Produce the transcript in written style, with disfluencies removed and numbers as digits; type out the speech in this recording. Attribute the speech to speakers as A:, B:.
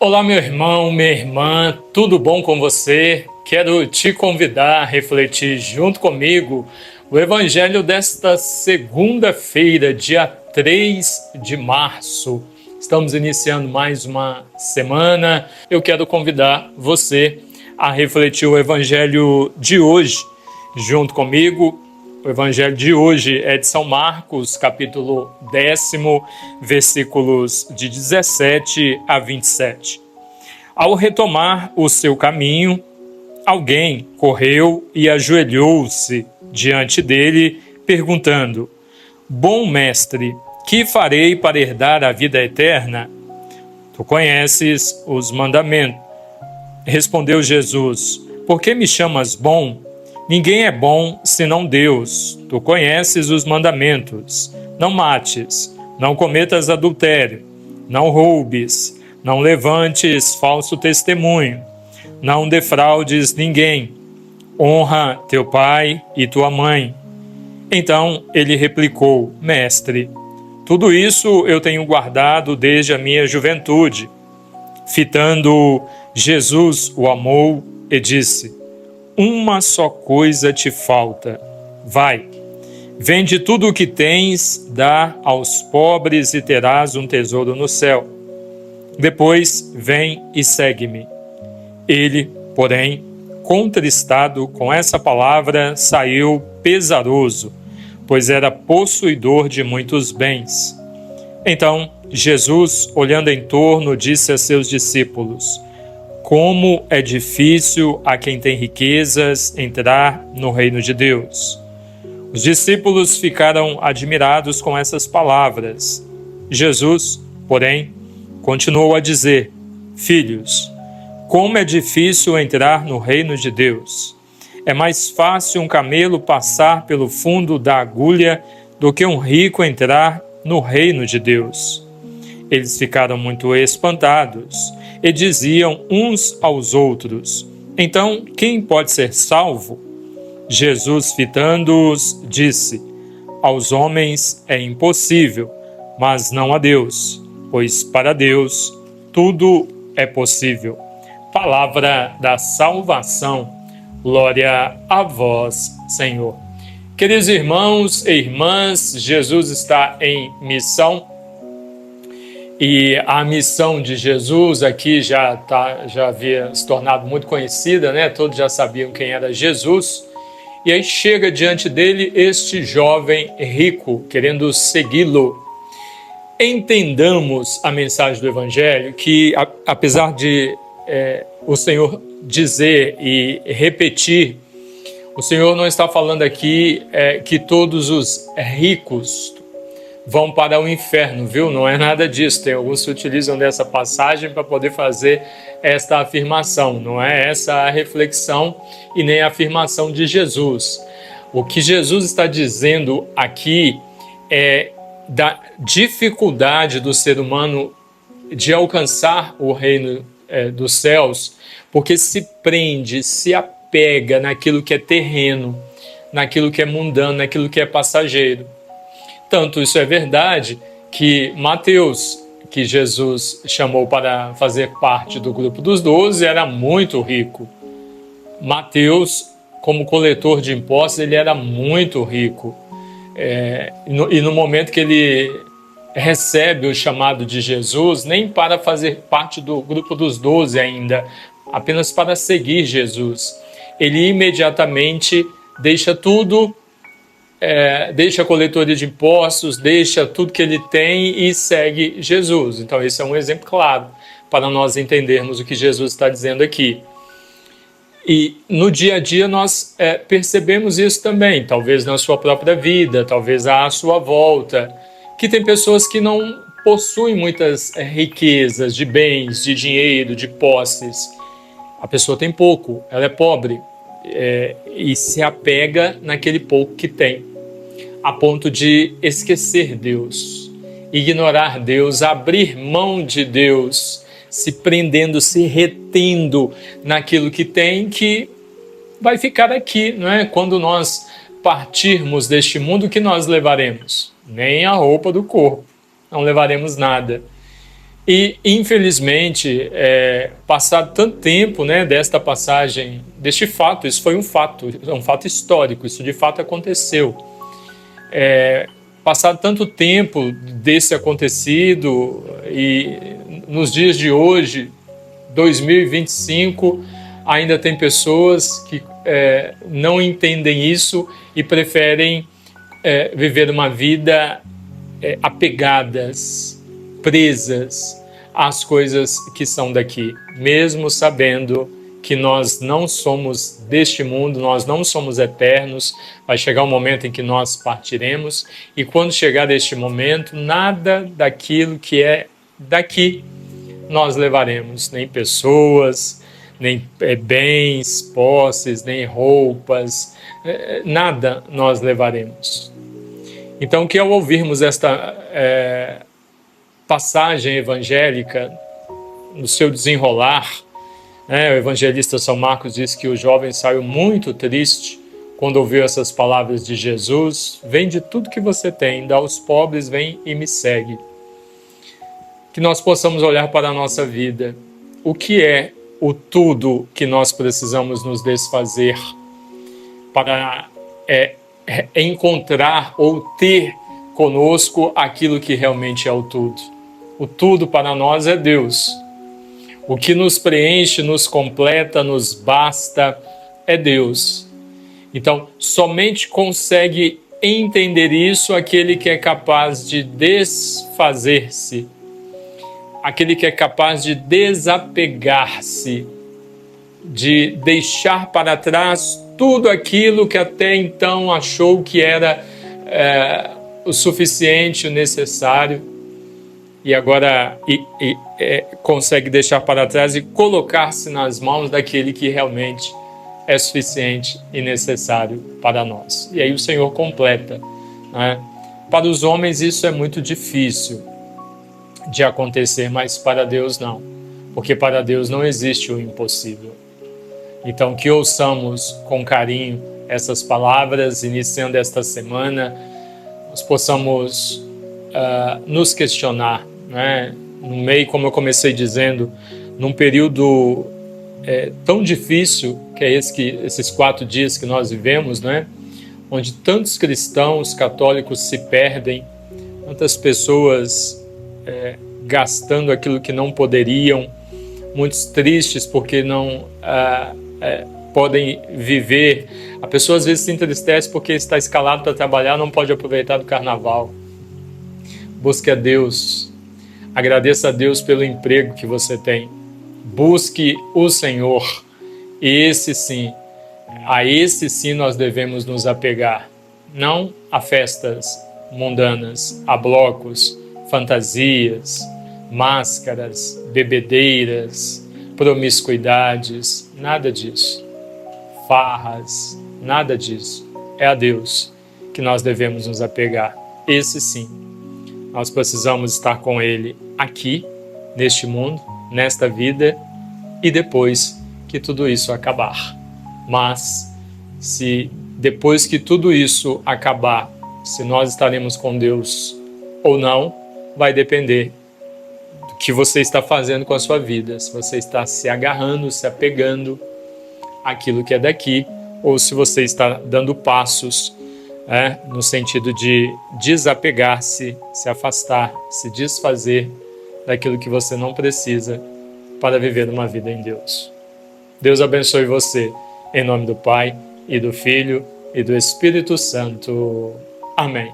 A: Olá, meu irmão, minha irmã, tudo bom com você? Quero te convidar a refletir junto comigo o Evangelho desta segunda-feira, dia 3 de março. Estamos iniciando mais uma semana. Eu quero convidar você a refletir o Evangelho de hoje junto comigo. O Evangelho de hoje é de São Marcos, capítulo 10, versículos de 17 a 27. Ao retomar o seu caminho, alguém correu e ajoelhou-se diante dele, perguntando: Bom mestre, que farei para herdar a vida eterna? Tu conheces os mandamentos. Respondeu Jesus: Por que me chamas bom? Ninguém é bom senão Deus. Tu conheces os mandamentos. Não mates, não cometas adultério, não roubes, não levantes falso testemunho, não defraudes ninguém. Honra teu pai e tua mãe. Então ele replicou: Mestre, tudo isso eu tenho guardado desde a minha juventude. Fitando, Jesus o amou e disse: Uma só coisa te falta. Vai, vende tudo o que tens, dá aos pobres e terás um tesouro no céu. Depois vem e segue-me. Ele, porém, contristado com essa palavra, saiu pesaroso, pois era possuidor de muitos bens. Então Jesus, olhando em torno, disse a seus discípulos: Como é difícil a quem tem riquezas entrar no reino de Deus. Os discípulos ficaram admirados com essas palavras. Jesus, porém, continuou a dizer: Filhos, como é difícil entrar no reino de Deus. É mais fácil um camelo passar pelo fundo da agulha do que um rico entrar no reino de Deus. Eles ficaram muito espantados e diziam uns aos outros: Então, quem pode ser salvo? Jesus, fitando-os, disse: Aos homens é impossível, mas não a Deus, pois para Deus tudo é possível. Palavra da salvação. Glória a vós, Senhor. Queridos irmãos e irmãs, Jesus está em missão. E a missão de Jesus aqui já havia se tornado muito conhecida, né? Todos já sabiam quem era Jesus. E aí chega diante dele este jovem rico, querendo segui-lo. Entendamos a mensagem do Evangelho, que apesar de o Senhor dizer e repetir, o Senhor não está falando aqui que todos os ricos vão para o inferno, viu? Não é nada disso. Tem alguns que utilizam dessa passagem para poder fazer esta afirmação. Não é essa a reflexão e nem a afirmação de Jesus. O que Jesus está dizendo aqui é da dificuldade do ser humano de alcançar o reino dos céus, porque se prende, se apega naquilo que é terreno, naquilo que é mundano, naquilo que é passageiro. Tanto isso é verdade que Mateus, que Jesus chamou para fazer parte do grupo dos 12, era muito rico. Mateus, como coletor de impostos, ele era muito rico. E no momento que ele recebe o chamado de Jesus, nem para fazer parte do grupo dos 12 ainda, apenas para seguir Jesus, ele imediatamente deixa tudo, deixa a coletoria de impostos, deixa tudo que ele tem e segue Jesus. Então esse é um exemplo claro para nós entendermos o que Jesus está dizendo aqui. E no dia a dia nós percebemos isso também, talvez na sua própria vida, talvez à sua volta, que tem pessoas que não possuem muitas riquezas de bens, de dinheiro, de posses. A pessoa tem pouco, ela é pobre e se apega naquele pouco que tem, a ponto de esquecer Deus, ignorar Deus, abrir mão de Deus, se prendendo, se retendo naquilo que tem, que vai ficar aqui, não é? Quando nós partirmos deste mundo, o que nós levaremos? Nem a roupa do corpo, não levaremos nada. E, infelizmente, passado tanto tempo, né, desta passagem, deste fato, isso foi um fato histórico, isso de fato aconteceu. Passado tanto tempo desse acontecido e nos dias de hoje, 2025, ainda tem pessoas que não entendem isso e preferem viver uma vida apegadas, presas às coisas que são daqui, mesmo sabendo que nós não somos deste mundo, nós não somos eternos. Vai chegar um momento em que nós partiremos, e quando chegar este momento, nada daquilo que é daqui nós levaremos, nem pessoas, nem bens, posses, nem roupas, nada nós levaremos. Então, que ao ouvirmos esta passagem evangélica, no seu desenrolar, o evangelista São Marcos diz que o jovem saiu muito triste quando ouviu essas palavras de Jesus: vende tudo que você tem, dá aos pobres, vem e me segue. Que nós possamos olhar para a nossa vida. O que é o tudo que nós precisamos nos desfazer para encontrar ou ter conosco aquilo que realmente é o tudo? O tudo para nós é Deus. O que nos preenche, nos completa, nos basta é Deus. Então, somente consegue entender isso aquele que é capaz de desfazer-se, aquele que é capaz de desapegar-se, de deixar para trás tudo aquilo que até então achou que era o suficiente, o necessário, e agora consegue deixar para trás e colocar-se nas mãos daquele que realmente é suficiente e necessário para nós. E aí o Senhor completa, né? Para os homens isso é muito difícil de acontecer, mas para Deus não, porque para Deus não existe o impossível. Então, que ouçamos com carinho essas palavras, iniciando esta semana, nós possamos nos questionar, né? No meio, como eu comecei dizendo, num período tão difícil que é esses 4 dias que nós vivemos, né? Onde tantos cristãos católicos se perdem, tantas pessoas gastando aquilo que não poderiam, muitos tristes porque não podem viver. A pessoa às vezes se entristece porque está escalado para trabalhar, não pode aproveitar do carnaval. Busque a Deus, agradeça a Deus pelo emprego que você tem, busque o Senhor, e a esse sim nós devemos nos apegar, não a festas mundanas, a blocos, fantasias, máscaras, bebedeiras, promiscuidades, nada disso, farras, nada disso. É a Deus que nós devemos nos apegar. Esse sim, nós precisamos estar com Ele aqui, neste mundo, nesta vida, e depois que tudo isso acabar. Mas, se depois que tudo isso acabar, se nós estaremos com Deus ou não, vai depender do que você está fazendo com a sua vida. Se você está se agarrando, se apegando àquilo que é daqui, ou se você está dando passos no sentido de desapegar-se, se afastar, se desfazer daquilo que você não precisa para viver uma vida em Deus. Deus abençoe você, em nome do Pai, e do Filho, e do Espírito Santo. Amém.